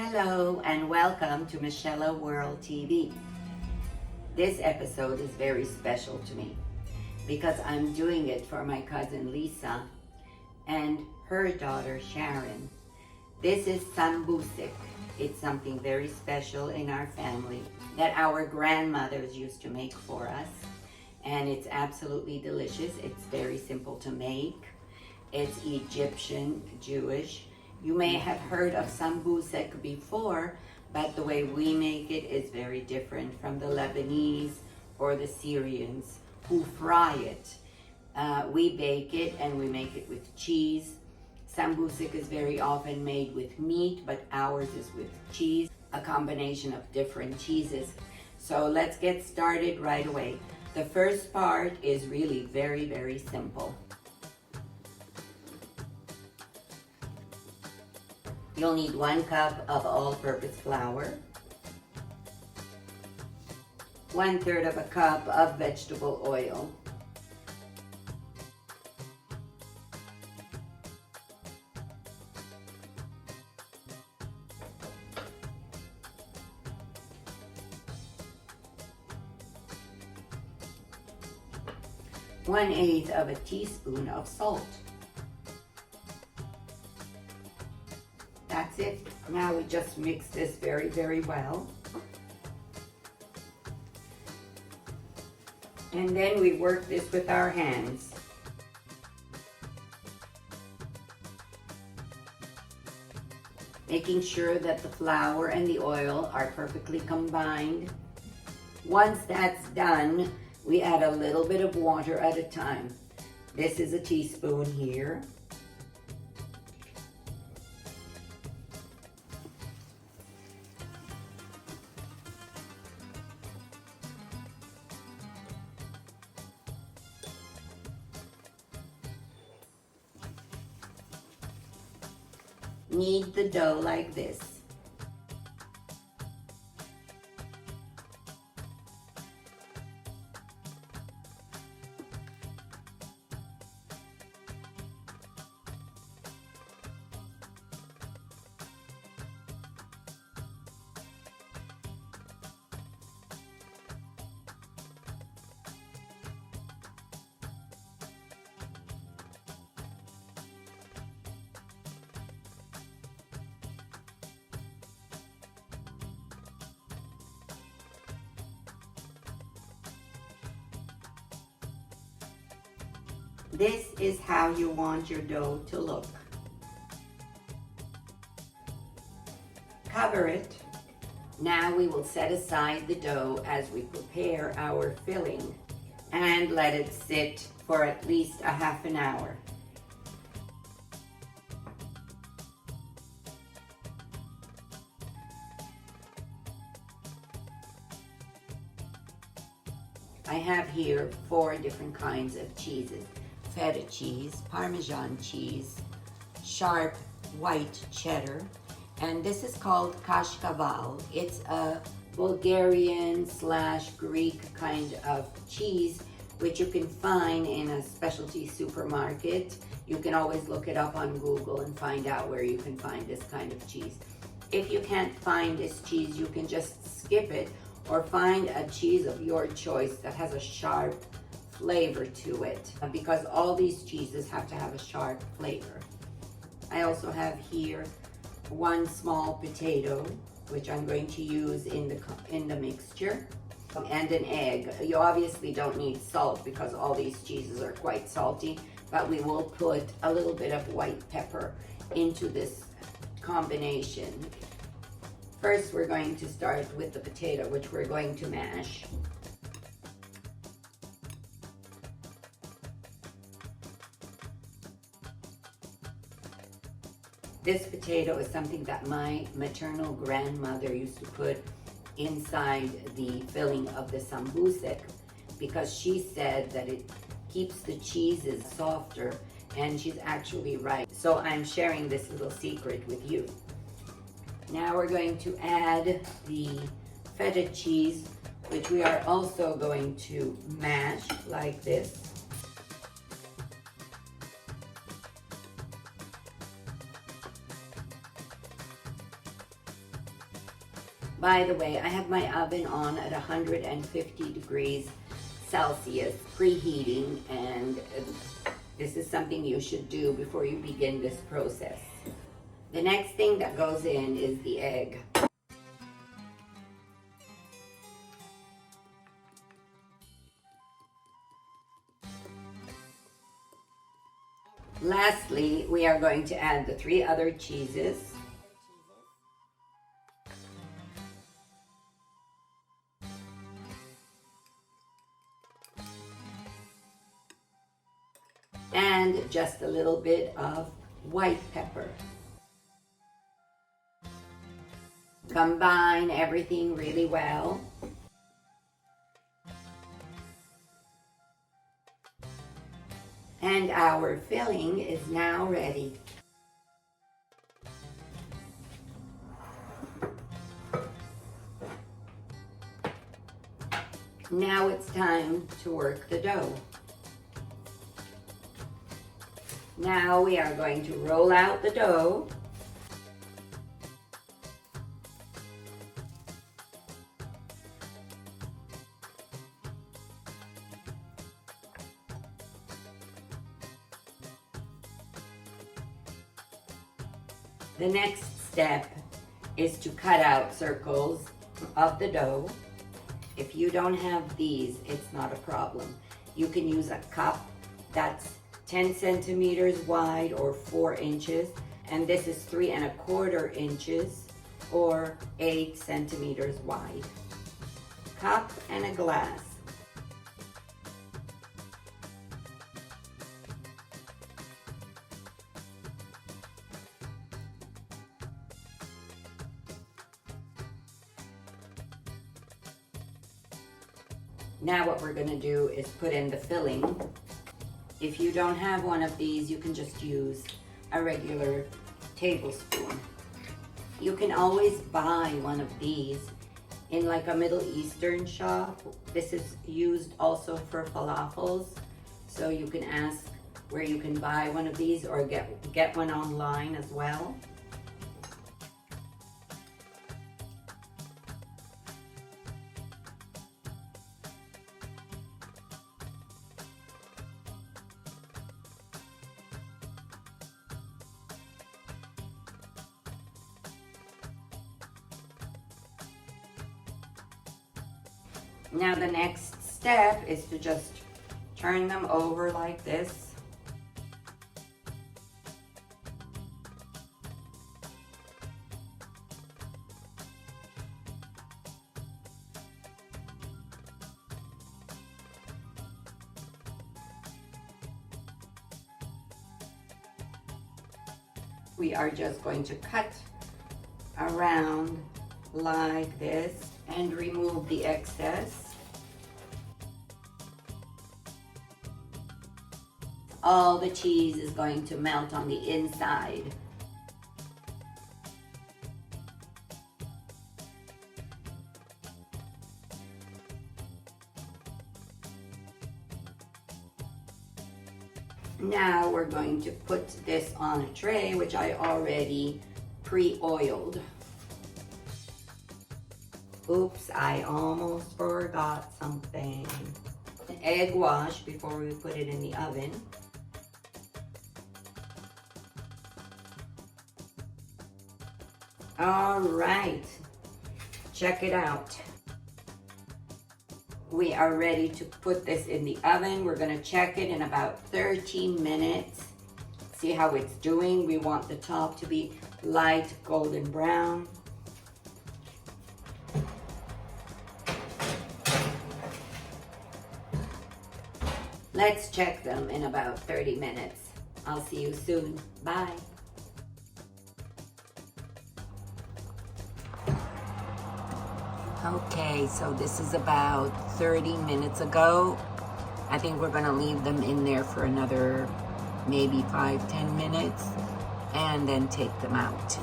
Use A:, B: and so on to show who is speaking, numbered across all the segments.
A: Hello and welcome to Michelle World TV. This episode is very special to me because I'm doing it for my cousin Lisa and her daughter Sharon. This is Sambousek. It's something very special in our family that our grandmothers used to make for us, and it's absolutely delicious. It's very simple to make. It's Egyptian, Jewish. You may have heard of Sambousek before, but the way we make it is very different from the Lebanese or the Syrians who fry it. We bake it and we make it with cheese. Sambousek is very often made with meat, but ours is with cheese, a combination of different cheeses. So let's get started right away. The first part is really very, very simple. You'll need 1 cup of all-purpose flour, 1/3 of a cup of vegetable oil, one-eighth of a teaspoon of salt. That's it. Now we just mix this very, very well. And then we work this with our hands. Making sure that the flour and the oil are perfectly combined. Once that's done, we add a little bit of water at a time. This is a teaspoon here. Knead the dough like this. This is how you want your dough to look. Cover it. Now we will set aside the dough as we prepare our filling and let it sit for at least a half an hour. I have here 4 different kinds of cheeses. Feta cheese, Parmesan cheese, Sharp white cheddar, and this is called Kashkaval. It's a Bulgarian/Greek kind of cheese which you can find in a specialty supermarket. You can always look it up on Google and find out where you can find this kind of cheese. If you can't find this cheese, you can just skip it or find a cheese of your choice that has a sharp flavor to it, because all these cheeses have to have a sharp flavor. I also have here 1 small potato, which I'm going to use in the mixture, and an egg. You obviously don't need salt because all these cheeses are quite salty, but we will put a little bit of white pepper into this combination. First, we're going to start with the potato, which we're going to mash. This potato is something that my maternal grandmother used to put inside the filling of the Sambousek because she said that it keeps the cheeses softer, and she's actually right. So I'm sharing this little secret with you. Now we're going to add the feta cheese, which we are also going to mash like this. By the way, I have my oven on at 150 degrees Celsius, preheating, and this is something you should do before you begin this process. The next thing that goes in is the egg. Lastly, we are going to add the 3 other cheeses. And just a little bit of white pepper. Combine everything really well. And our filling is now ready. Now it's time to work the dough. Now we are going to roll out the dough. The next step is to cut out circles of the dough. If you don't have these, it's not a problem. You can use a cup that's 10 centimeters wide or 4 inches, and this is 3¼ inches or 8 centimeters wide. Cup and a glass. Now what we're going to do is put in the filling. If you don't have one of these, you can just use a regular tablespoon. You can always buy one of these in like a Middle Eastern shop. This is used also for falafels, so you can ask where you can buy one of these or get one online as well. Now the next step is to just turn them over like this. We are just going to cut around like this and remove the excess. All the cheese is going to melt on the inside. Now we're going to put this on a tray, which I already pre-oiled. Oops, I almost forgot something. An egg wash before we put it in the oven. All right, check it out. We are ready to put this in the oven. We're gonna check it in about 13 minutes. See how it's doing. We want the top to be light golden brown. Let's check them in about 30 minutes. I'll see you soon. Bye. Okay, so this is about 30 minutes ago. I think we're gonna leave them in there for another maybe 5-10 minutes and then take them out.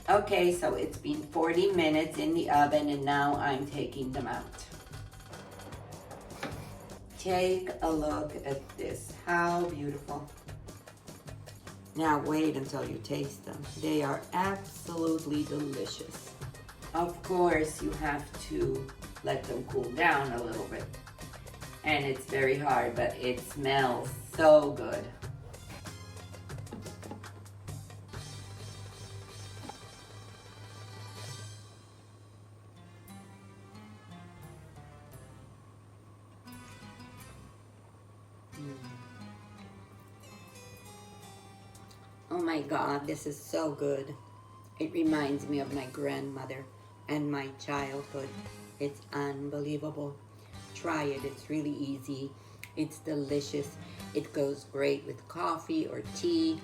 A: Okay, so it's been 40 minutes in the oven and now I'm taking them out. Take a look at this, how beautiful. Now wait until you taste them. They are absolutely delicious. Of course, you have to let them cool down a little bit. And it's very hard, but it smells so good. Oh my God, this is so good. It reminds me of my grandmother and my childhood. It's unbelievable. Try it, it's really easy. It's delicious. It goes great with coffee or tea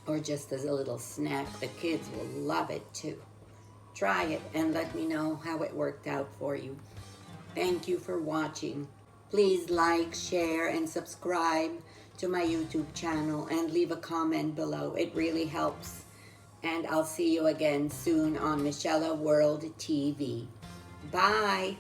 A: or just as a little snack. The kids will love it too. Try it and let me know how it worked out for you. Thank you for watching. Please like, share, and subscribe to my YouTube channel and leave a comment below. It really helps. And I'll see you again soon on Michella World TV. Bye.